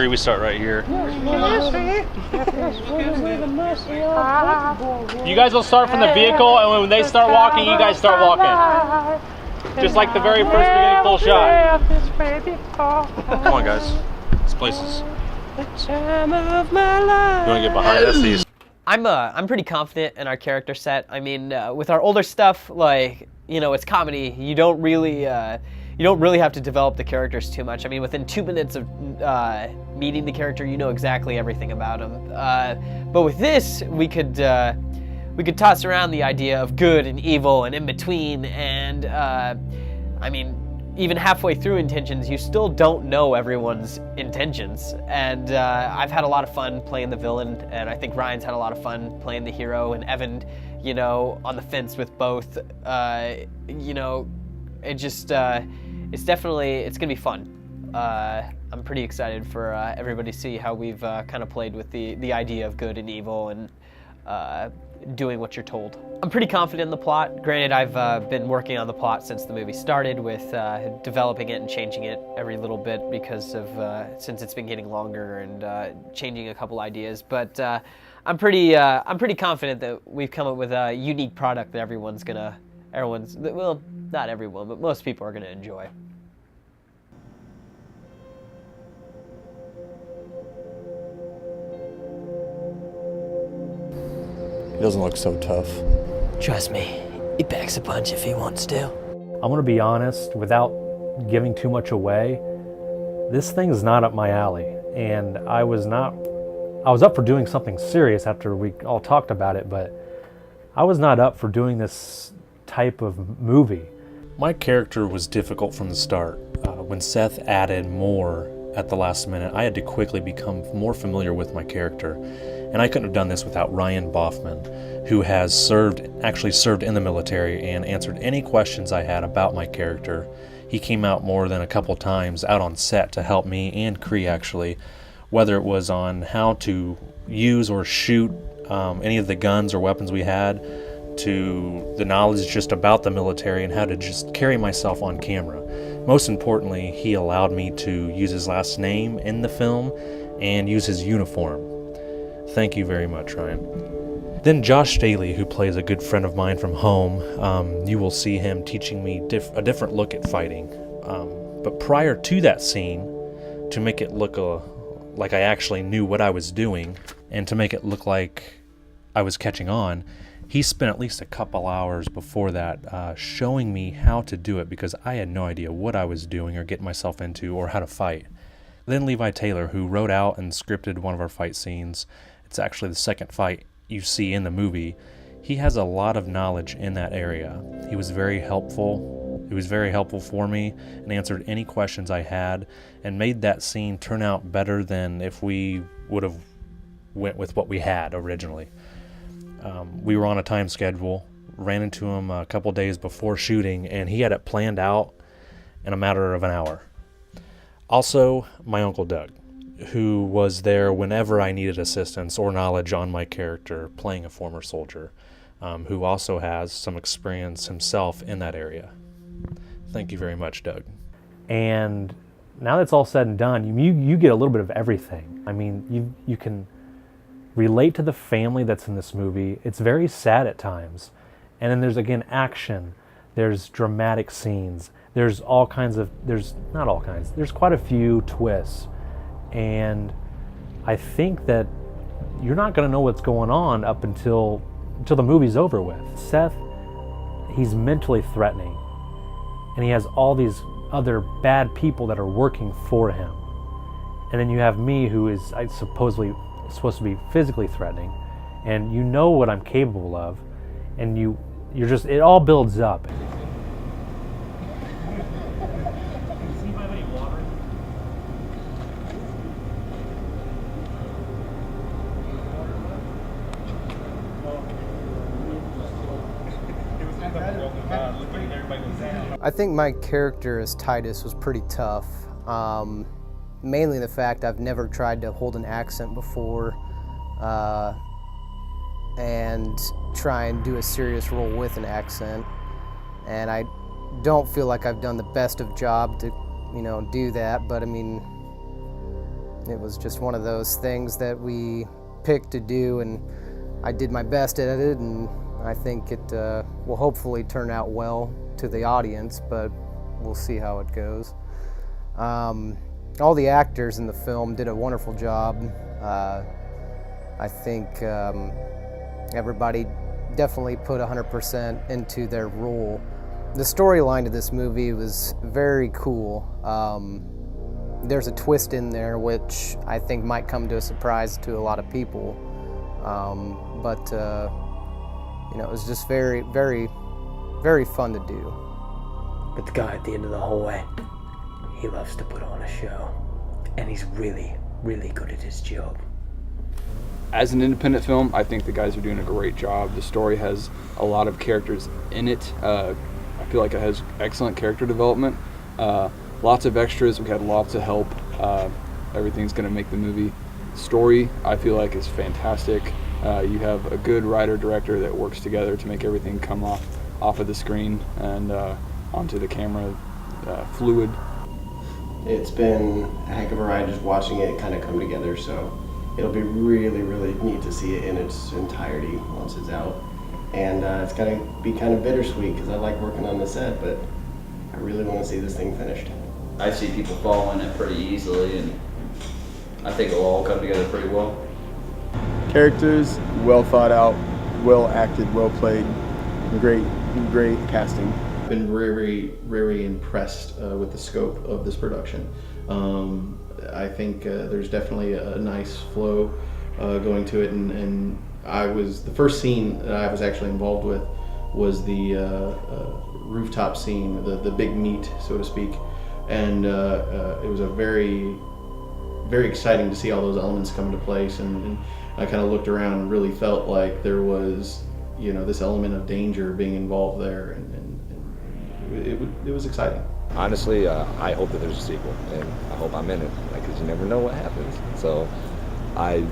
agree we start right here. You guys will start from the vehicle, and when they start walking, you guys start walking. Just like the very first beginning full shot. Come on, guys. This place is... You want to get behind us? These. I'm pretty confident in our character set. I mean, with our older stuff, like, you know, it's comedy. You don't really have to develop the characters too much. I mean, within 2 minutes of meeting the character, you know exactly everything about him. But with this, we could toss around the idea of good and evil and in between. And I mean, even halfway through Intentions, you still don't know everyone's intentions. And I've had a lot of fun playing the villain, and I think Ryan's had a lot of fun playing the hero, and Evan, you know, on the fence with both. You know, it just, it's gonna be fun. I'm pretty excited for everybody to see how we've kind of played with the idea of good and evil and doing what you're told. I'm pretty confident in the plot. Granted, I've been working on the plot since the movie started, with developing it and changing it every little bit because of since it's been getting longer and changing a couple ideas. But I'm pretty confident that we've come up with a unique product that well, not everyone, but most people are gonna enjoy. He doesn't look so tough. Trust me, he packs a punch if he wants to. I'm gonna be honest, without giving too much away, this thing's not up my alley. And I was up for doing something serious after we all talked about it, but I was not up for doing this type of movie. My character was difficult from the start. When Seth added more at the last minute, I had to quickly become more familiar with my character. And I couldn't have done this without Ryan Boffman, who has actually served in the military and answered any questions I had about my character. He came out more than a couple times out on set to help me and Cree, actually, whether it was on how to use or shoot any of the guns or weapons we had, to the knowledge just about the military and how to just carry myself on camera. Most importantly, he allowed me to use his last name in the film and use his uniform. Thank you very much, Ryan. Then Josh Staley, who plays a good friend of mine from home, you will see him teaching me a different look at fighting. But prior to that scene, to make it look like I actually knew what I was doing, and to make it look like I was catching on, he spent at least a couple hours before that showing me how to do it, because I had no idea what I was doing or getting myself into or how to fight. Then Levi Taylor, who wrote out and scripted one of our fight scenes, it's actually the second fight you see in the movie, he has a lot of knowledge in that area. He was very helpful. He was very helpful for me and answered any questions I had and made that scene turn out better than if we would have went with what we had originally. We were on a time schedule, ran into him a couple days before shooting, and he had it planned out in a matter of an hour. Also, my Uncle Doug, who was there whenever I needed assistance or knowledge on my character playing a former soldier, who also has some experience himself in that area. Thank you very much, Doug. And now that's all said and done, you get a little bit of everything. I mean, you can relate to the family that's in this movie. It's very sad at times. And then there's, again, action. There's dramatic scenes. There's there's quite a few twists. And I think that you're not going to know what's going on up until the movie's over with. Seth, he's mentally threatening. And he has all these other bad people that are working for him. And then you have me, who is supposedly supposed to be physically threatening, and you know what I'm capable of, and you're just, it all builds up. I think my character as Titus was pretty tough. Mainly the fact I've never tried to hold an accent before and try and do a serious role with an accent. And I don't feel like I've done the best of job to, do that, but I mean, It was just one of those things that we picked to do, and I did my best at it, and I think it will hopefully turn out well to the audience, but we'll see how it goes. All the actors in the film did a wonderful job. I think everybody definitely put 100% into their role. The storyline of this movie was very cool. There's a twist in there which I think might come to a surprise to a lot of people. But you know, it was just very, very, very fun to do. But the guy at the end of the hallway, he loves to put on a show. And he's really, really good at his job. As an independent film, I think the guys are doing a great job. The story has a lot of characters in it. I feel like it has excellent character development. Lots of extras. We had lots of help. Everything's going to make the movie. Story, I feel like, is fantastic. You have a good writer-director that works together to make everything come off of the screen and onto the camera fluid. It's been a heck of a ride just watching it kind of come together, so it'll be really, really neat to see it in its entirety once it's out. And it's going to be kind of bittersweet because I like working on the set, but I really want to see this thing finished. I see people following it pretty easily, and I think it'll all come together pretty well. Characters, well thought out, well acted, well played, great casting. Been very, very impressed with the scope of this production. I think there's definitely a nice flow going to it, and the first scene that I was actually involved with was the rooftop scene, the big meet, so to speak, and it was a very, very exciting to see all those elements come into place, and I kind of looked around and really felt like there was, you know, this element of danger being involved there, and it was exciting. Honestly, I hope that there's a sequel, and I hope I'm in it, because you never know what happens. So I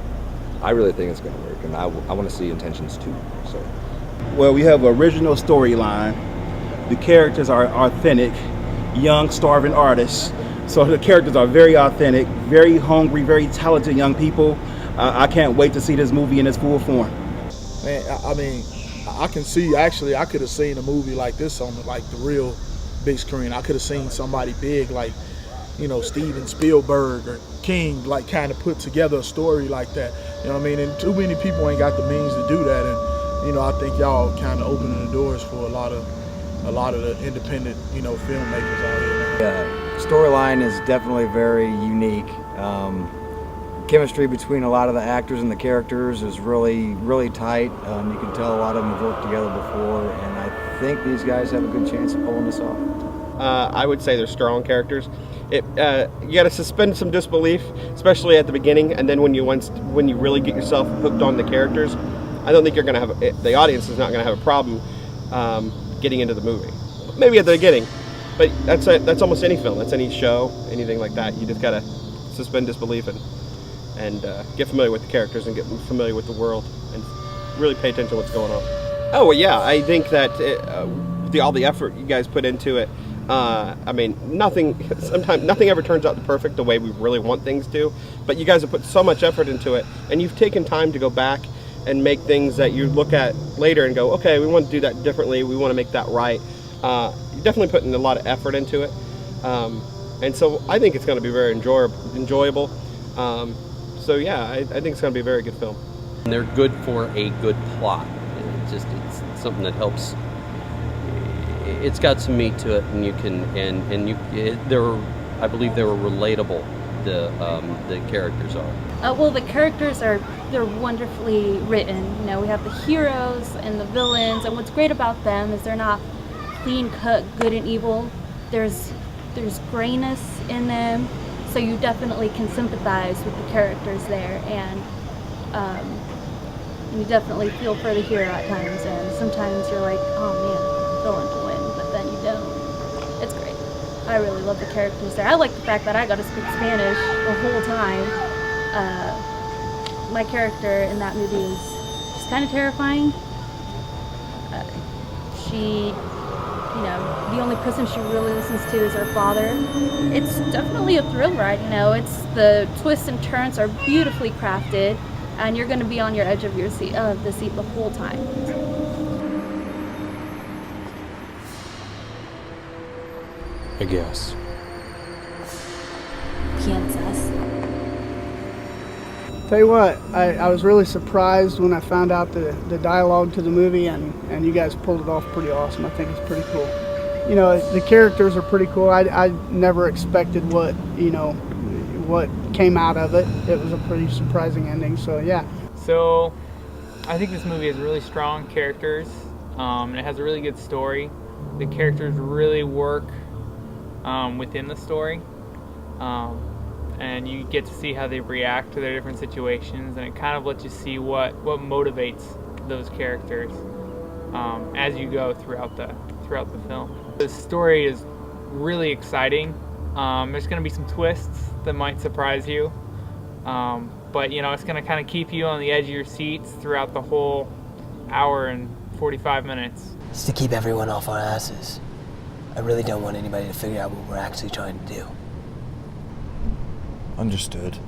really think it's going to work, and I want to see Intentions 2. So. Well, we have an original storyline. The characters are authentic, young, starving artists. So the characters are very authentic, very hungry, very talented young people. I can't wait to see this movie in its full form. Man, I mean, I can see, actually, I could have seen a movie like this on the real big screen. I could have seen somebody big like, you know, Steven Spielberg or King, like kind of put together a story like that. You know what I mean? And too many people ain't got the means to do that. And, you know, I think y'all kind of opening the doors for a lot of the independent, you know, filmmakers out here. Yeah, storyline is definitely very unique. Chemistry between a lot of the actors and the characters is really, really tight. You can tell a lot of them have worked together before, and I think these guys have a good chance of pulling this off. I would say they're strong characters. You got to suspend some disbelief, especially at the beginning, and then when you really get yourself hooked on the characters, I don't think you're going to have the audience is not going to have a problem getting into the movie. Maybe at the beginning, but that's almost any film. That's any show, anything like that. You just got to suspend disbelief and get familiar with the characters and get familiar with the world and really pay attention to what's going on. Oh, well, yeah, I think that all the effort you guys put into it, I mean, sometimes nothing ever turns out perfect the way we really want things to, but you guys have put so much effort into it, and you've taken time to go back and make things that you look at later and go, okay, we want to do that differently, we want to make that right. You're definitely putting a lot of effort into it, and so I think it's going to be very enjoyable. So yeah, I think it's going to be a very good film. And they're good for a good plot. It's something that helps. It's got some meat to it, and you can I believe they were relatable. The characters are. Well, the characters they're wonderfully written. You know, we have the heroes and the villains, and what's great about them is they're not clean cut good and evil. There's grayness in them. So you definitely can sympathize with the characters there, and you definitely feel for the hero at times, and sometimes you're like, oh man, I'm going to win, but then you don't. It's great. I really love the characters there. I like the fact that I got to speak Spanish the whole time. My character in that movie is just kind of terrifying. She, you know, the only person she really listens to is her father. It's definitely a thrill ride, you know. The twists and turns are beautifully crafted, and you're going to be on your edge of the seat the whole time. I guess. Piensas. Tell you what, I was really surprised when I found out the dialogue to the movie, and you guys pulled it off pretty awesome. I think it's pretty cool. You know, the characters are pretty cool. I never expected what came out of it. It was a pretty surprising ending, so yeah. So, I think this movie has really strong characters. It has a really good story. The characters really work within the story. And you get to see how they react to their different situations, and it kind of lets you see what motivates those characters as you go throughout the film. The story is really exciting. There's going to be some twists that might surprise you, but you know, it's going to kind of keep you on the edge of your seats throughout the whole hour and 45 minutes. It's to keep everyone off our asses. I really don't want anybody to figure out what we're actually trying to do. Understood.